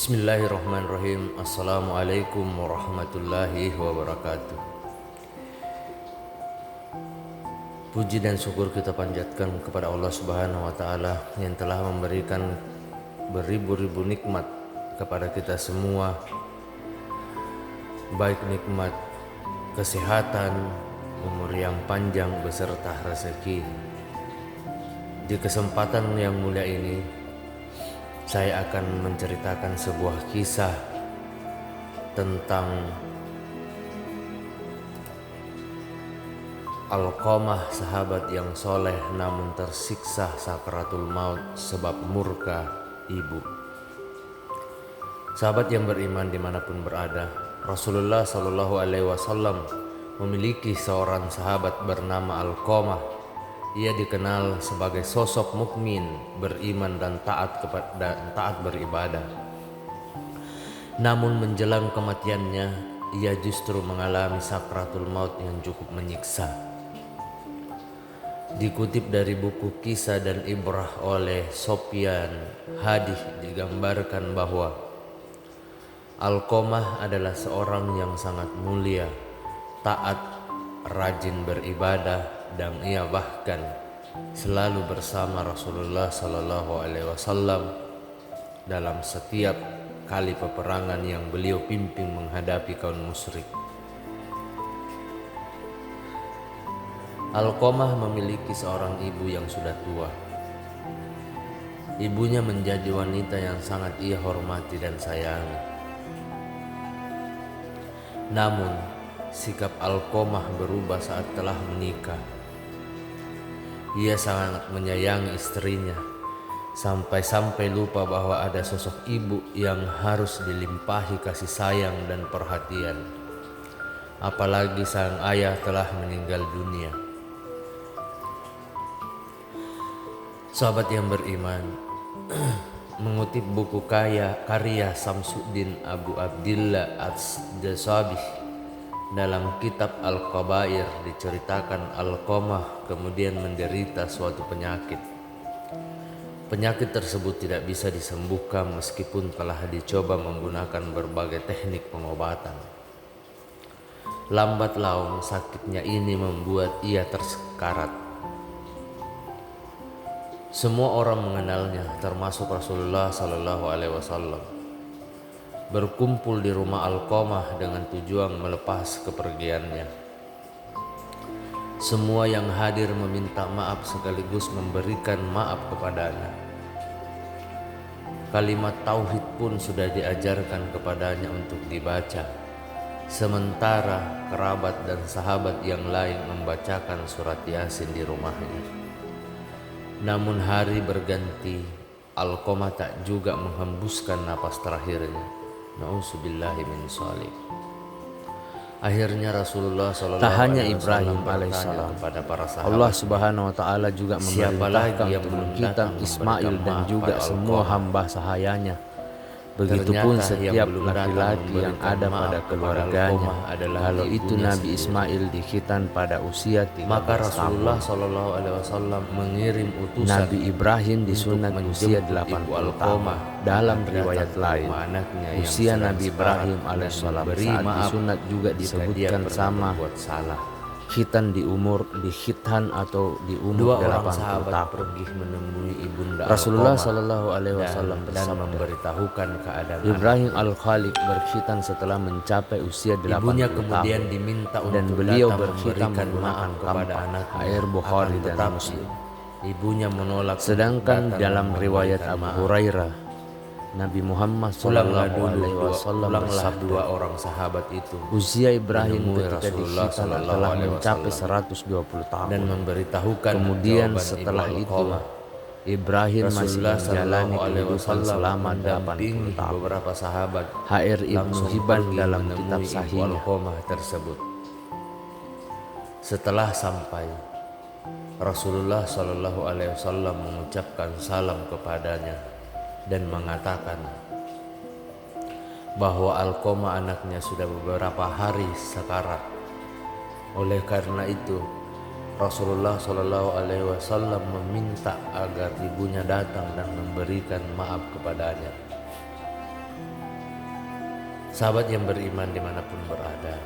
Bismillahirrahmanirrahim. Assalamualaikum warahmatullahi wabarakatuh. Puji dan syukur kita panjatkan kepada Allah Subhanahu wa taala yang telah memberikan beribu-ribu nikmat kepada kita semua, baik nikmat kesehatan, umur yang panjang beserta rezeki. Di kesempatan yang mulia ini saya akan menceritakan sebuah kisah tentang Alqamah, sahabat yang soleh namun tersiksa sakaratul maut sebab murka ibu. Sahabat yang beriman dimanapun berada, Rasulullah SAW memiliki seorang sahabat bernama Alqamah. Ia dikenal sebagai sosok mukmin, beriman dan taat beribadah. Namun menjelang kematiannya, ia justru mengalami sakratul maut yang cukup menyiksa. Dikutip dari buku Kisah dan Ibrah oleh Sofyan Hadih, digambarkan bahwa Alqamah adalah seorang yang sangat mulia, taat, rajin beribadah, dan ia bahkan selalu bersama Rasulullah SAW dalam setiap kali peperangan yang beliau pimpin menghadapi kaum musyrik. Alqamah memiliki seorang ibu yang sudah tua. Ibunya menjadi wanita yang sangat ia hormati dan sayangi. Namun sikap Alqamah berubah saat telah menikah. Ia sangat menyayangi istrinya, sampai-sampai lupa bahwa ada sosok ibu yang harus dilimpahi kasih sayang dan perhatian. Apalagi sang ayah telah meninggal dunia. Sahabat yang beriman, mengutip buku karya Samsuddin Abu Abdillah As-Jasabih, dalam kitab Al-Qabair diceritakan Alqamah kemudian menderita suatu penyakit. Penyakit tersebut tidak bisa disembuhkan meskipun telah dicoba menggunakan berbagai teknik pengobatan. Lambat laun sakitnya ini membuat ia tersekarat. Semua orang mengenalnya, termasuk Rasulullah SAW. Berkumpul di rumah Alqamah dengan tujuan melepas kepergiannya. Semua yang hadir meminta maaf sekaligus memberikan maaf kepadanya. Kalimat tauhid pun sudah diajarkan kepadanya untuk dibaca, sementara kerabat dan sahabat yang lain membacakan surat Yasin di rumahnya. Namun hari berganti, Alqamah tak juga menghembuskan napas terakhirnya. Na'udzubillahi min dzalik. Akhirnya Rasulullah SAW Tak hanya Ibrahim alaihissalam, kepada para sahabat, Allah Subhanahu wa taala juga siapa lagi memerintahkan yang untuk belum kita datang Ismail memberikan dan maaf juga pada semua Alqamah? hamba sahayanya. Begitupun Ternyata setiap yang belum datang laki-laki yang memberikan ada maaf pada kepada keluarganya. Alqamah adalah Kalau itu ibunya Nabi sendiri. Ismail dikhitan pada usia 13 Maka Rasulullah tahun. SAW mengirim utusan Nabi Ibrahim disunat untuk usia menjemput 80 ibu tahun. Alqamah Dalam agar riwayat datang ke lain, rumah anaknya yang usia sedang Nabi sekarat Ibrahim dan alaihissalam memberi saat maaf disunat juga jika dia disebutkan pernah sama berbuat salah. khitan dikhitan atau di Dua umur orang 80 sahabat tahun. pergi menemui ibunda Rasulullah Alqamah SAW dan bersabda, memberitahukan keadaan Ibrahim anaknya. Al-Khalid berkhitan setelah mencapai usia 80 Ibunya tahun kemudian diminta dan untuk beliau datang berkhitan memberikan menggunakan maaf kepada kampak. anaknya. Air Bukhari Akan dan tetapi, Muslim. ibunya menolak untuk Sedangkan datang dalam riwayat memberikan Abu maaf. Hurairah, Nabi Muhammad Pulanglah SAW bersabda, dua orang sahabat itu usia Ibrahim menemui ketika Rasulullah dikhitan SAW telah mencapai 120 tahun. dan memberitahukan Kemudian jawaban setelah ibu itu Alqamah. Ibrahim masih Rasulullah menjalani kehidupan SAW selama 80 mendampingi tahun. beberapa sahabat HR Ibnu langsung Hibban pergi dalam menemui kitab ibu sahihnya. Alqamah tersebut. Setelah sampai, Rasulullah SAW mengucapkan salam kepadanya dan mengatakan bahwa Alqamah anaknya sudah beberapa hari sekarat. Oleh karena itu, Rasulullah SAW meminta agar ibunya datang dan memberikan maaf kepadanya. Sahabat yang beriman dimanapun berada,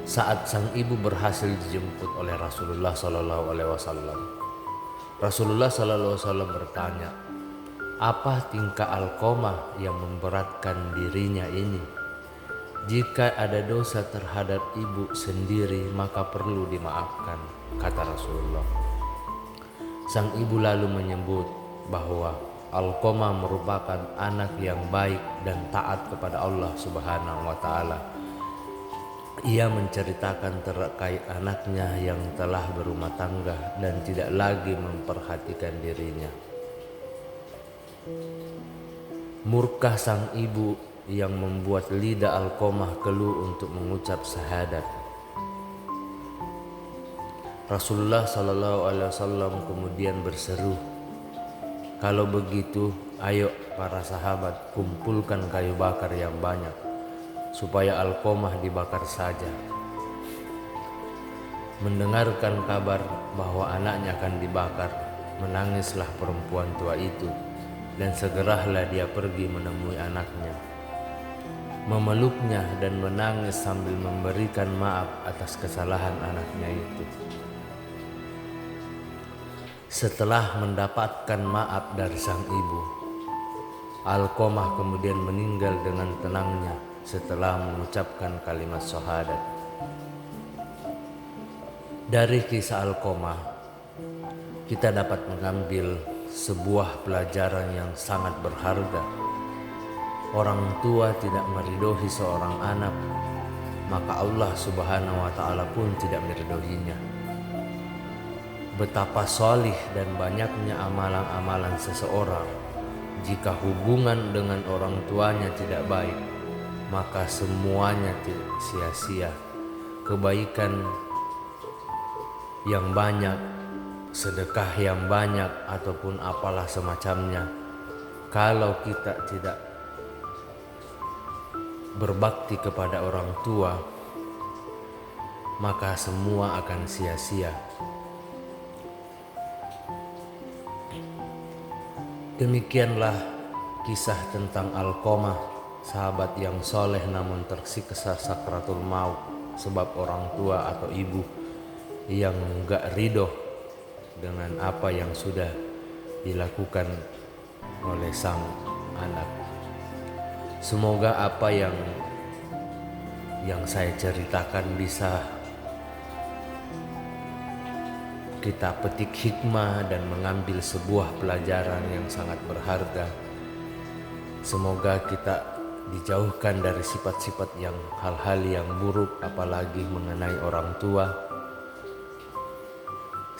saat sang ibu berhasil dijemput oleh Rasulullah SAW, Rasulullah SAW bertanya, apa tingkah Alqamah yang memberatkan dirinya ini? Jika ada dosa terhadap ibu sendiri maka perlu dimaafkan, kata Rasulullah. Sang ibu lalu menyebut bahwa Alqamah merupakan anak yang baik dan taat kepada Allah Subhanahu wa Ta'ala. Ia menceritakan terkait anaknya yang telah berumah tangga dan tidak lagi memperhatikan dirinya. Murka sang ibu yang membuat lidah Alqamah keluh untuk mengucap syahadat. Rasulullah SAW kemudian berseru, kalau begitu ayo para sahabat kumpulkan kayu bakar yang banyak supaya Alqamah dibakar saja. Mendengarkan kabar bahwa anaknya akan dibakar, menangislah perempuan tua itu dan segeralah dia pergi menemui anaknya, memeluknya dan menangis sambil memberikan maaf atas kesalahan anaknya itu. Setelah mendapatkan maaf dari sang ibu, Alqamah kemudian meninggal dengan tenangnya setelah mengucapkan kalimat syahadat. Dari kisah Alqamah, kita dapat mengambil sebuah pelajaran yang sangat berharga. Orang tua tidak meridhoi seorang anak, maka Allah Subhanahu wa Ta'ala pun tidak meridhoinya. Betapa solih dan banyaknya amalan-amalan seseorang, jika hubungan dengan orang tuanya tidak baik, maka semuanya sia-sia. Kebaikan yang banyak, sedekah yang banyak, ataupun apalah semacamnya, kalau kita tidak berbakti kepada orang tua, maka semua akan sia-sia. Demikianlah kisah tentang Alqamah, sahabat yang soleh namun tersiksa sakratul maut sebab orang tua atau ibu yang gak ridho dengan apa yang sudah dilakukan oleh sang anak. Semoga apa yang saya ceritakan bisa kita petik hikmah dan mengambil sebuah pelajaran yang sangat berharga. Semoga kita dijauhkan dari sifat-sifat yang hal-hal yang buruk, apalagi mengenai orang tua.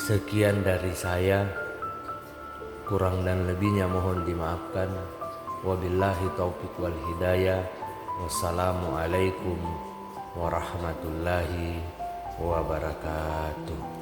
Sekian dari saya, kurang dan lebihnya mohon dimaafkan. Wabillahi taufiq wal hidayah. Wassalamualaikum warahmatullahi wabarakatuh.